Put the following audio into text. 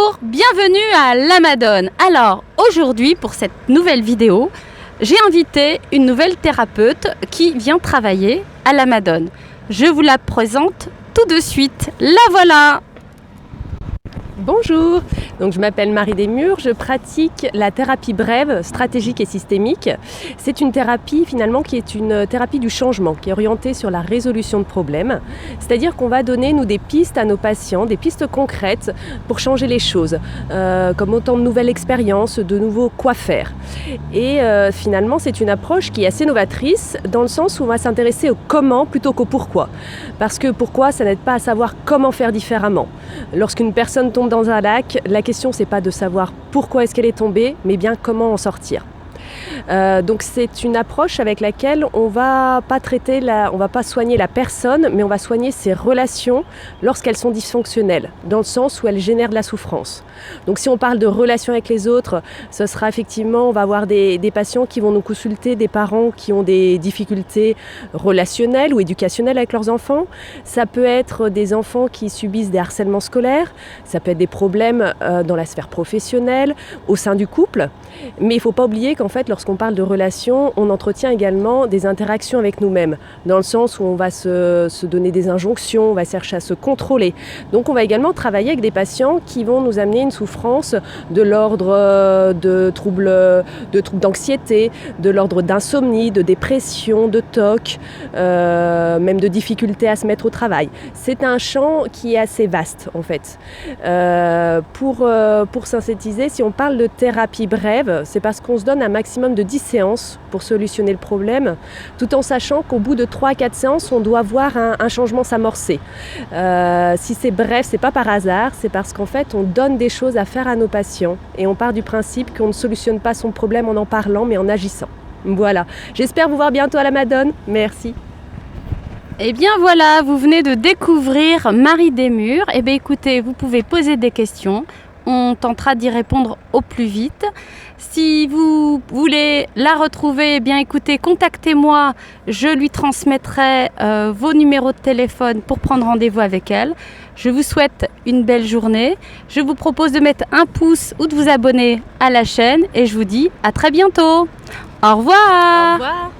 Bonjour, bienvenue à La Madone. Alors aujourd'hui pour cette nouvelle vidéo, j'ai invité une nouvelle thérapeute qui vient travailler à La Madone. Je vous la présente tout de suite. La voilà. Bonjour, donc je m'appelle Marie Desmurs, je pratique la thérapie brève, stratégique et systémique. C'est une thérapie finalement qui est une thérapie du changement, qui est orientée sur la résolution de problèmes. C'est-à-dire qu'on va donner nous des pistes à nos patients, des pistes concrètes pour changer les choses, comme autant de nouvelles expériences, de nouveaux quoi faire. Et finalement c'est une approche qui est assez novatrice dans le sens où on va s'intéresser au comment plutôt qu'au pourquoi. Parce que pourquoi, ça n'aide pas à savoir comment faire différemment. Lorsqu'une personne tombe dans un lac, la question c'est pas de savoir pourquoi est-ce qu'elle est tombée, mais bien comment en sortir. Donc c'est une approche avec laquelle on va pas soigner la personne, mais on va soigner ses relations lorsqu'elles sont dysfonctionnelles, dans le sens où elles génèrent de la souffrance. Donc si on parle de relations avec les autres, ce sera effectivement, on va avoir des patients qui vont nous consulter, des parents qui ont des difficultés relationnelles ou éducationnelles avec leurs enfants. Ça peut être des enfants qui subissent des harcèlements scolaires, ça peut être des problèmes dans la sphère professionnelle, au sein du couple. Mais il ne faut pas oublier qu'en fait, lorsqu'on parle de relations, on entretient également des interactions avec nous-mêmes, dans le sens où on va se donner des injonctions, on va chercher à se contrôler. Donc on va également travailler avec des patients qui vont nous amener une souffrance de l'ordre de troubles d'anxiété, de l'ordre d'insomnie, de dépression, de TOC, même de difficultés à se mettre au travail. C'est un champ qui est assez vaste en fait. Pour synthétiser, si on parle de thérapie brève, c'est parce qu'on se donne un maximum de 10 séances pour solutionner le problème, tout en sachant qu'au bout de 3 à 4 séances, on doit voir un changement s'amorcer. Si c'est bref, c'est pas par hasard, c'est parce qu'en fait, on donne des choses à faire à nos patients et on part du principe qu'on ne solutionne pas son problème en parlant, mais en agissant. Voilà. J'espère vous voir bientôt à la Madone. Merci. Et bien voilà, vous venez de découvrir Marie Desmurs. Eh bien écoutez, vous pouvez poser des questions. On tentera d'y répondre au plus vite. Si vous voulez la retrouver, eh bien écoutez, contactez-moi. Je lui transmettrai vos numéros de téléphone pour prendre rendez-vous avec elle. Je vous souhaite une belle journée. Je vous propose de mettre un pouce ou de vous abonner à la chaîne. Et je vous dis à très bientôt. Au revoir. Au revoir.